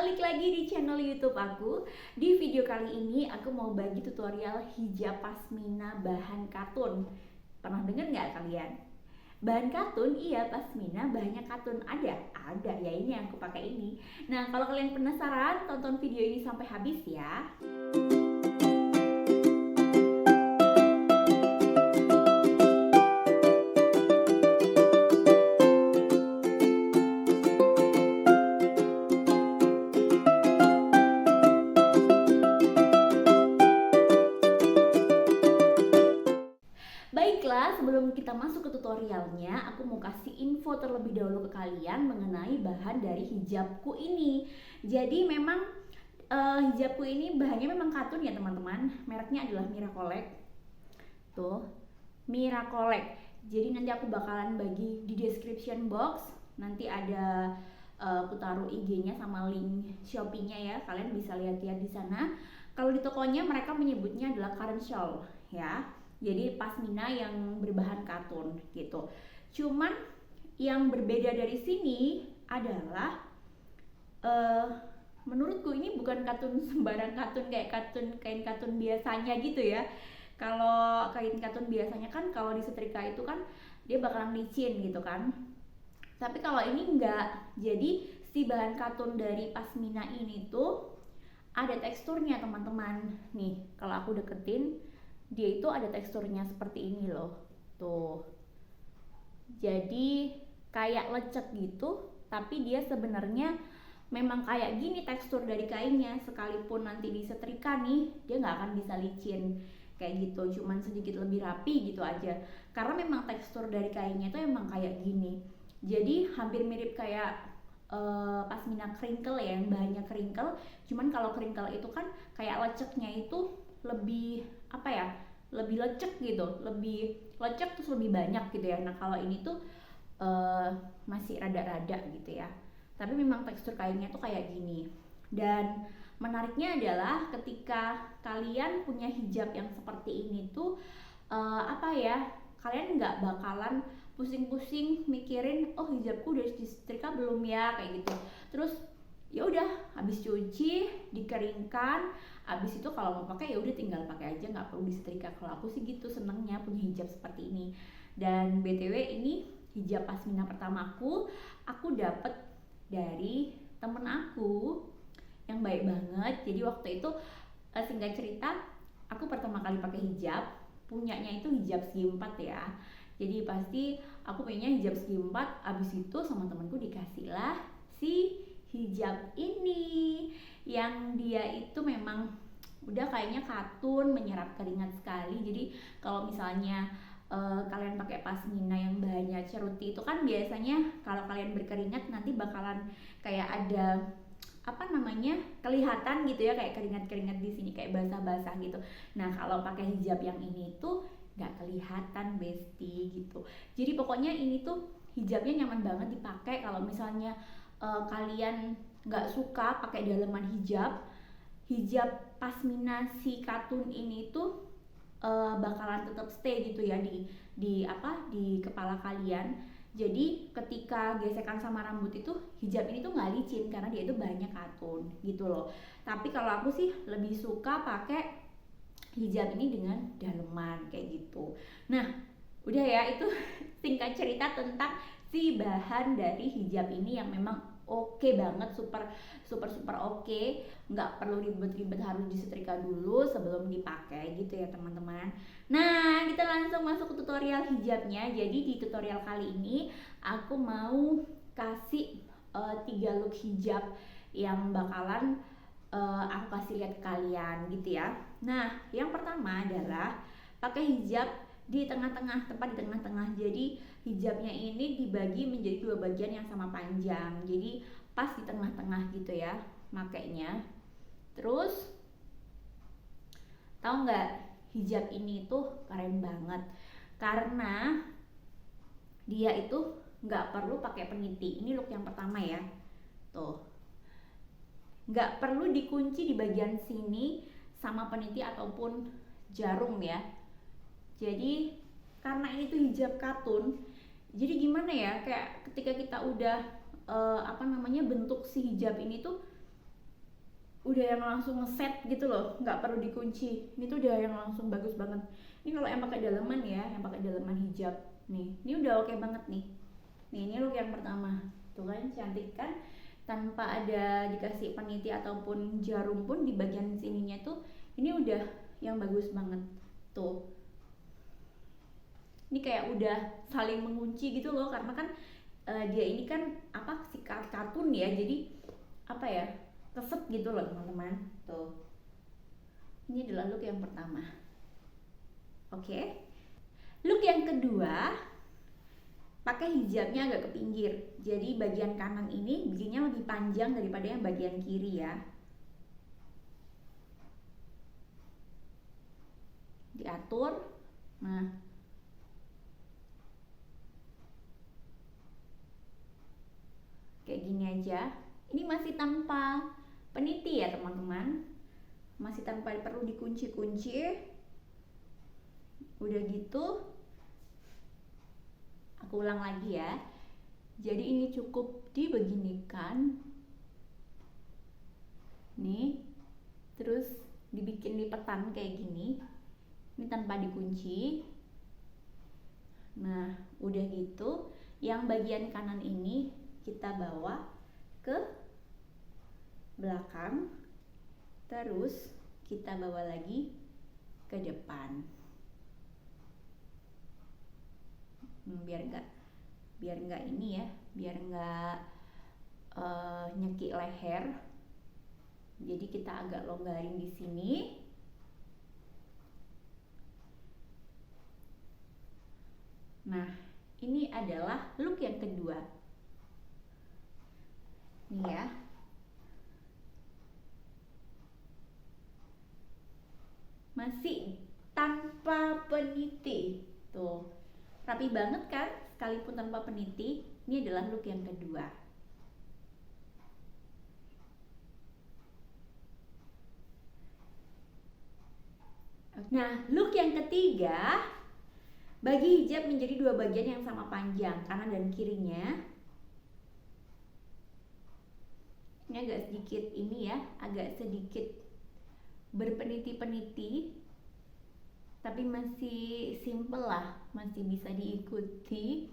balik lagi di channel YouTube aku. Di video kali ini aku mau bagi tutorial hijab pasmina bahan katun. Pernah denger nggak kalian? Bahan katun, iya pasmina bahannya katun. Ada ya, ini yang aku pakai ini. Nah, kalau kalian penasaran, tonton video ini sampai habis ya. Baiklah, sebelum kita masuk ke tutorialnya, aku mau kasih info terlebih dahulu ke kalian mengenai bahan dari hijabku ini. Jadi memang hijabku ini bahannya memang katun ya teman-teman. Mereknya adalah Miracolek. Tuh, Miracolek. Jadi nanti aku bakalan bagi di description box. Nanti ada aku taruh IG-nya sama link Shopee-nya ya. Kalian bisa lihat-lihat di sana. Kalau di tokonya mereka menyebutnya adalah current shawl ya. Jadi pasmina yang berbahan katun gitu. Cuman yang berbeda dari sini adalah menurutku ini bukan katun sembarang katun kayak kain katun biasanya gitu ya. Kalau kain katun biasanya kan kalau disetrika itu kan dia bakalan licin gitu kan. Tapi kalau ini enggak. Jadi si bahan katun dari pasmina ini tuh ada teksturnya teman-teman. Nih, kalau aku deketin dia itu ada teksturnya seperti ini loh. Tuh. Jadi kayak lecek gitu, tapi dia sebenarnya memang kayak gini tekstur dari kainnya. Sekalipun nanti disetrika nih, dia nggak akan bisa licin kayak gitu, cuman sedikit lebih rapi gitu aja. Karena memang tekstur dari kainnya itu emang kayak gini. Jadi hampir mirip kayak pasmina crinkle ya, yang bahannya crinkle. Cuman kalau crinkle itu kan kayak leceknya itu lebih apa ya, lebih lecek gitu, lebih lecek terus lebih banyak gitu ya. Nah kalau ini tuh masih rada-rada gitu ya, tapi memang tekstur kainnya tuh kayak gini. Dan menariknya adalah ketika kalian punya hijab yang seperti ini tuh apa ya, kalian nggak bakalan pusing-pusing mikirin oh hijabku udah disetrika belum ya kayak gitu. Terus ya udah habis cuci dikeringkan, habis itu kalau mau pakai ya udah tinggal pakai aja, nggak perlu disetrika. Kalau aku sih gitu senengnya punya hijab seperti ini. Dan btw ini hijab pasmina pertamaku, aku dapet dari temen aku yang baik banget. Jadi waktu itu singkat cerita, aku pertama kali pakai hijab punyanya itu hijab segi 4 ya. Jadi pasti aku punya hijab segi 4, abis itu sama temanku dikasih lah si hijab ini yang dia itu memang udah kayaknya katun, menyerap keringat sekali. Jadi kalau misalnya kalian pakai pasmina yang bahannya ceruti itu kan biasanya kalau kalian berkeringat nanti bakalan kayak ada apa namanya, kelihatan gitu ya, kayak keringat-keringat di sini kayak basah-basah gitu. Nah kalau pakai hijab yang ini tuh nggak kelihatan besti gitu. Jadi pokoknya ini tuh hijabnya nyaman banget dipakai. Kalau misalnya kalian nggak suka pakai daleman hijab pasmina si katun ini tuh bakalan tetap stay gitu ya di kepala kalian. Jadi ketika gesekan sama rambut itu hijab ini tuh nggak licin karena dia itu bahannya katun gitu loh. Tapi kalau aku sih lebih suka pakai hijab ini dengan daleman kayak gitu. Nah udah ya, itu singkat cerita tentang si bahan dari hijab ini yang memang oke banget, super oke. Nggak perlu ribet-ribet harus disetrika dulu sebelum dipakai gitu ya teman-teman. Nah kita langsung masuk ke tutorial hijabnya. Jadi di tutorial kali ini aku mau kasih 3 look hijab yang bakalan aku kasih lihat ke kalian gitu ya. Nah yang pertama adalah pakai hijab di tengah-tengah, tepat di tengah-tengah. Jadi hijabnya ini dibagi menjadi 2 bagian yang sama panjang. Jadi pas di tengah-tengah gitu ya makainya. Terus tahu nggak, hijab ini tuh keren banget karena dia itu nggak perlu pakai peniti. Ini look yang pertama ya, tuh nggak perlu dikunci di bagian sini sama peniti ataupun jarum ya. Jadi karena ini tuh hijab katun, jadi gimana ya, kayak ketika kita udah bentuk si hijab ini tuh udah yang langsung ngeset gitu loh, nggak perlu dikunci. Ini tuh udah yang langsung bagus banget. Ini kalau yang pakai daleman ya, yang pakai daleman hijab nih, ini udah oke banget nih. Ini look yang pertama, tuh kan cantik kan, tanpa ada dikasih peniti ataupun jarum pun di bagian sininya tuh, ini udah yang bagus banget tuh. Ini kayak udah saling mengunci gitu loh, karena kan dia ini kan apa si kartun ya, jadi apa ya, keset gitu loh teman-teman tuh. Ini adalah look yang pertama. Oke, look yang kedua pakai hijabnya agak ke pinggir, jadi bagian kanan ini bikinnya lebih panjang daripada yang bagian kiri ya. Diatur, nah kayak gini aja. Ini masih tanpa peniti ya teman-teman, masih tanpa perlu dikunci-kunci. Udah gitu, aku ulang lagi ya. Jadi ini cukup dibeginikan nih, terus dibikin lipetan kayak gini. Ini tanpa dikunci. Nah udah gitu, yang bagian kanan ini kita bawa ke belakang, terus kita bawa lagi ke depan. Biar nggak ini ya, biar nggak nyekik leher, jadi kita agak longgarin di sini. Nah ini adalah look yang kedua nih ya. Masih tanpa peniti tuh, rapi banget kan sekalipun tanpa peniti. Ini adalah look yang kedua. Nah look yang ketiga, bagi hijab menjadi dua bagian yang sama panjang, kanan dan kirinya. Ini agak sedikit ini ya, agak sedikit berpeniti-peniti, tapi masih simple lah, masih bisa diikuti.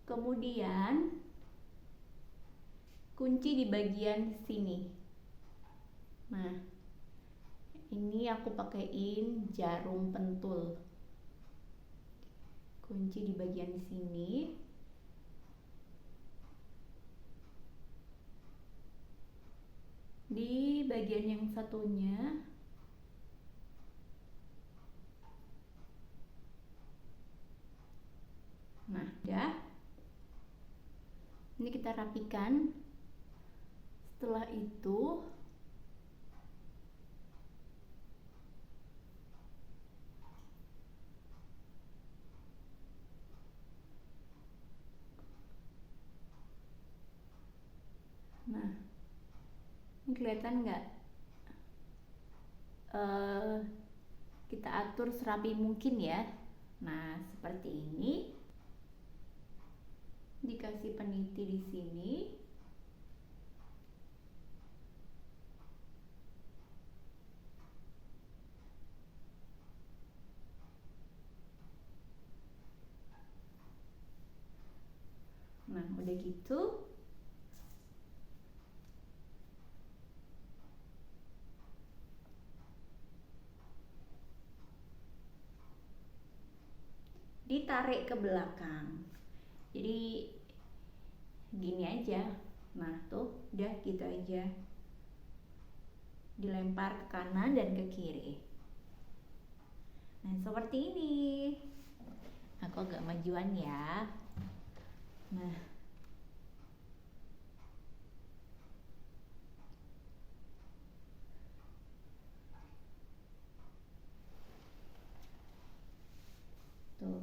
Kemudian kunci di bagian sini. Nah ini aku pakaiin jarum pentul, kunci di bagian sini. Di bagian yang satunya nah udah, ini kita rapikan. Setelah itu nah ini kelihatan nggak, kita atur serapi mungkin ya. Nah seperti ini, dikasih peniti di sini. Nah udah gitu, ditarik ke belakang, jadi gini aja. Nah tuh udah gitu aja, dilempar ke kanan dan ke kiri. Nah seperti ini. Aku agak majuan ya. Nah tuh,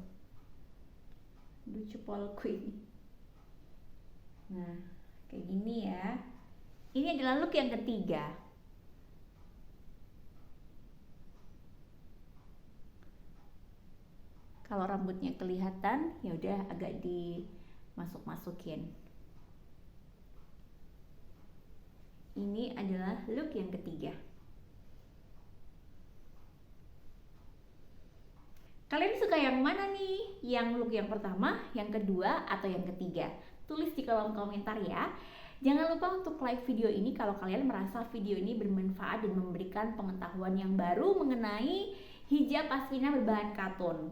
lucu polku ini. Nah kayak gini ya. Ini adalah look yang ketiga. Kalau rambutnya kelihatan, ya udah agak dimasuk-masukin. Ini adalah look yang ketiga. Kalian suka yang mana nih? Yang look yang pertama, yang kedua, atau yang ketiga? Tulis di kolom komentar ya. Jangan lupa untuk like video ini kalau kalian merasa video ini bermanfaat dan memberikan pengetahuan yang baru mengenai hijab pasmina berbahan katun.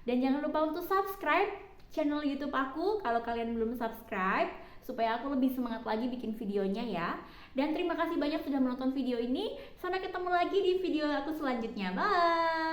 Dan jangan lupa untuk subscribe channel YouTube aku kalau kalian belum subscribe, supaya aku lebih semangat lagi bikin videonya ya. Dan terima kasih banyak sudah menonton video ini. Sampai ketemu lagi di video aku selanjutnya. Bye!